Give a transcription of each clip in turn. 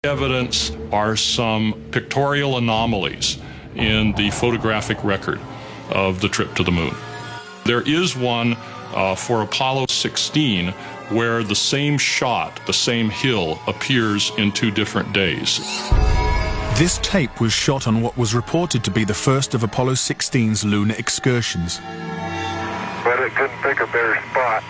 Evidence are some pictorial anomalies in the photographic record of the trip to the moon. There is one for Apollo 16 where the same shot, the same hill, appears in 2 different days. This tape was shot on what was reported to be the first of Apollo 16's lunar excursions. But it couldn't pick a better spot.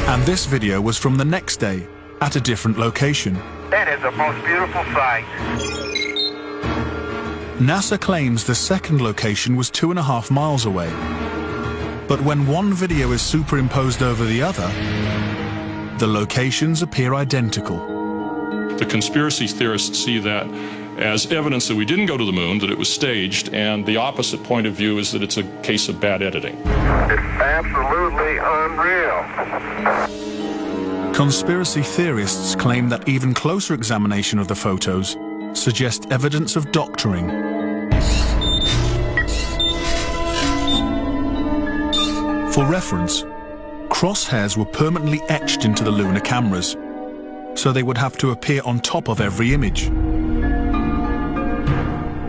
And this video was from the next day, at a different location. It is the most beautiful sight. NASA claims the second location was 2.5 miles away. But when one video is superimposed over the other, the locations appear identical. The conspiracy theorists see that as evidence that we didn't go to the moon, that it was staged, and the opposite point of view is that it's a case of bad editing. It's absolutely unreal. Conspiracy theorists claim that even closer examination of the photos suggest evidence of doctoring. For reference, crosshairs were permanently etched into the lunar cameras, so they would have to appear on top of every image.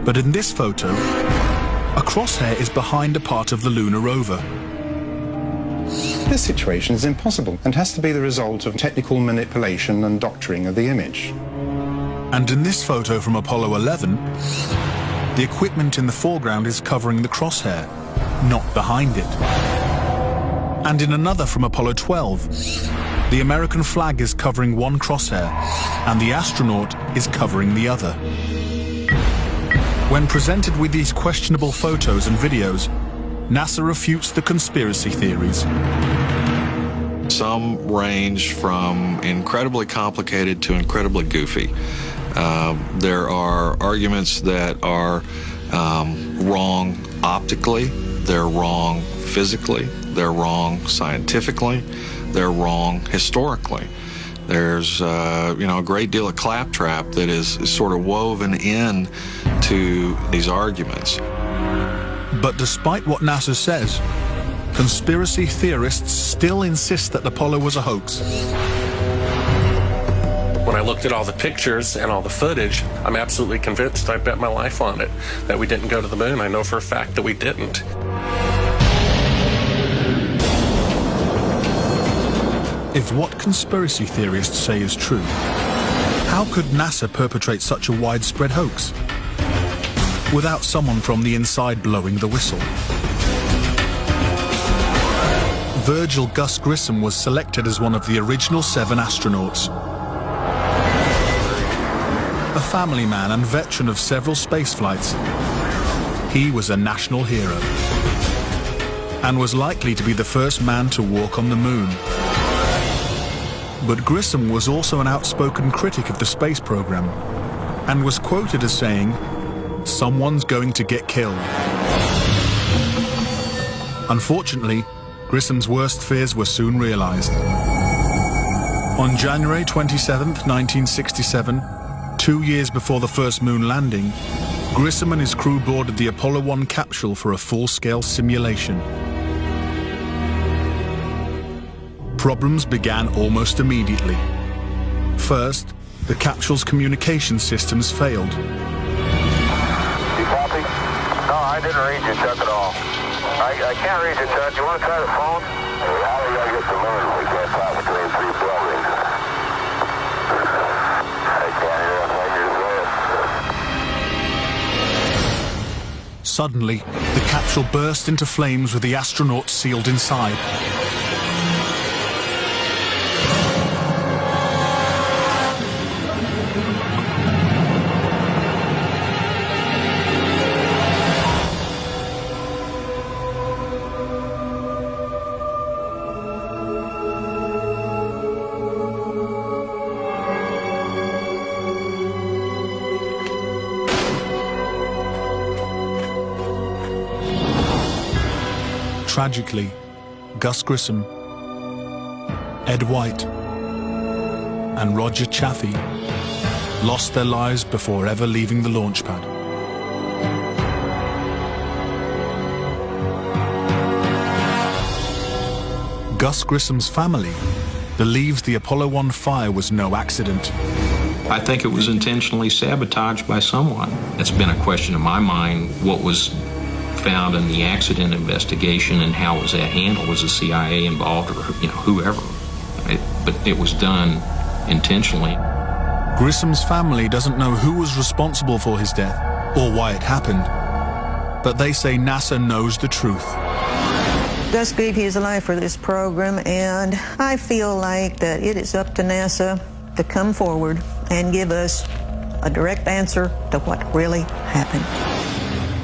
But in this photo, a crosshair is behind a part of the lunar rover. This situation is impossible and has to be the result of technical manipulation and doctoring of the image. And in this photo from Apollo 11, the equipment in the foreground is covering the crosshair, not behind it. And in another from Apollo 12, the American flag is covering one crosshair, and the astronaut is covering the other. When presented with these questionable photos and videos, NASA refutes the conspiracy theories. Some range from incredibly complicated to incredibly goofy. There are arguments that are wrong optically, they're wrong physically, they're wrong scientifically, they're wrong historically. There's a great deal of claptrap that is sort of woven in to these arguments. But despite what NASA says, conspiracy theorists still insist that Apollo was a hoax. When I looked at all the pictures and all the footage, I'm absolutely convinced, I bet my life on it, that we didn't go to the moon. I know for a fact that we didn't. If what conspiracy theorists say is true, how could NASA perpetrate such a widespread hoax without someone from the inside blowing the whistle? Virgil Gus Grissom was selected as one of the original 7 astronauts. A family man and veteran of several space flights, he was a national hero and was likely to be the first man to walk on the moon. But Grissom was also an outspoken critic of the space program and was quoted as saying, "Someone's going to get killed." Unfortunately, Grissom's worst fears were soon realized. On January 27, 1967, 2 years before the first moon landing, Grissom and his crew boarded the Apollo 1 capsule for a full-scale simulation. Problems began almost immediately. First, the capsule's communication systems failed. You copy? No, I didn't read you, Chuck, at all. I can't read you, Chuck. You want to try the phone? How do I get the moon? We can't talk between 3 buildings. I can't hear a thing you're saying. Suddenly, the capsule burst into flames with the astronauts sealed inside. Tragically, Gus Grissom, Ed White, and Roger Chaffee lost their lives before ever leaving the launch pad. Gus Grissom's family believes the Apollo 1 fire was no accident. I think it was intentionally sabotaged by someone. It's been a question in my mind what was found in the accident investigation and how was that handled. Was the CIA involved or whoever? But it was done intentionally. Grissom's family doesn't know who was responsible for his death or why it happened, but they say NASA knows the truth. Gus gave his life for this program, and I feel like that it is up to NASA to come forward and give us a direct answer to what really happened.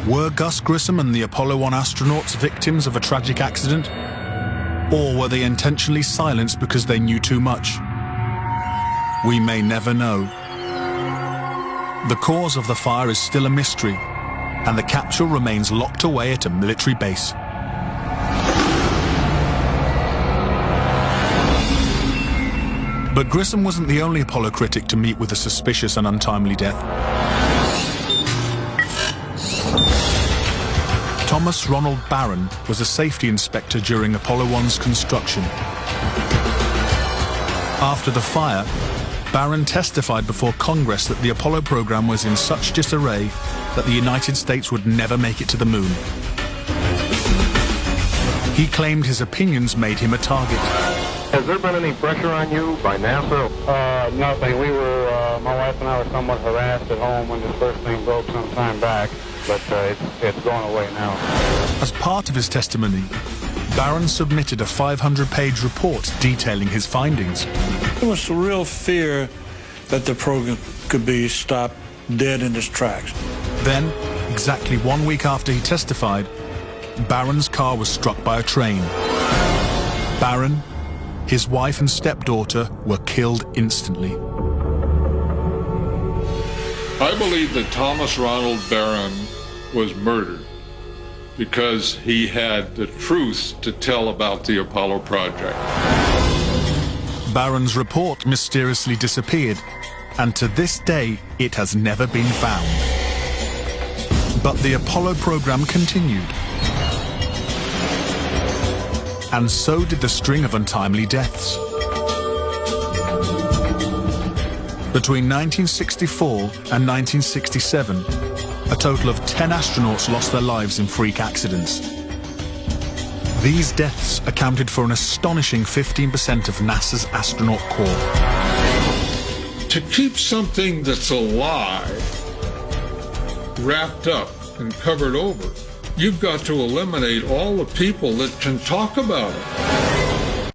Were Gus Grissom and the Apollo 1 astronauts victims of a tragic accident? Or were they intentionally silenced because they knew too much? We may never know. The cause of the fire is still a mystery, and the capsule remains locked away at a military base. But Grissom wasn't the only Apollo critic to meet with a suspicious and untimely death. Thomas Ronald Barron was a safety inspector during Apollo 1's construction. After the fire, Barron testified before Congress that the Apollo program was in such disarray that the United States would never make it to the moon. He claimed his opinions made him a target. Has there been any pressure on you by NASA? Nothing. We were, my wife and I were somewhat harassed at home when this first thing broke some time back, but it's gone away now. As part of his testimony, Barron submitted a 500-page report detailing his findings. There was a real fear that the program could be stopped dead in its tracks. Then, exactly 1 week after he testified, Barron's car was struck by a train. Barron, his wife and stepdaughter were killed instantly. I believe that Thomas Ronald Barron was murdered because he had the truth to tell about the Apollo project. Barron's report mysteriously disappeared, and to this day it has never been found. But the Apollo program continued. And so did the string of untimely deaths. Between 1964 and 1967, a total of 10 astronauts lost their lives in freak accidents. These deaths accounted for an astonishing 15% of NASA's astronaut corps. To keep something that's alive wrapped up and covered over, you've got to eliminate all the people that can talk about it.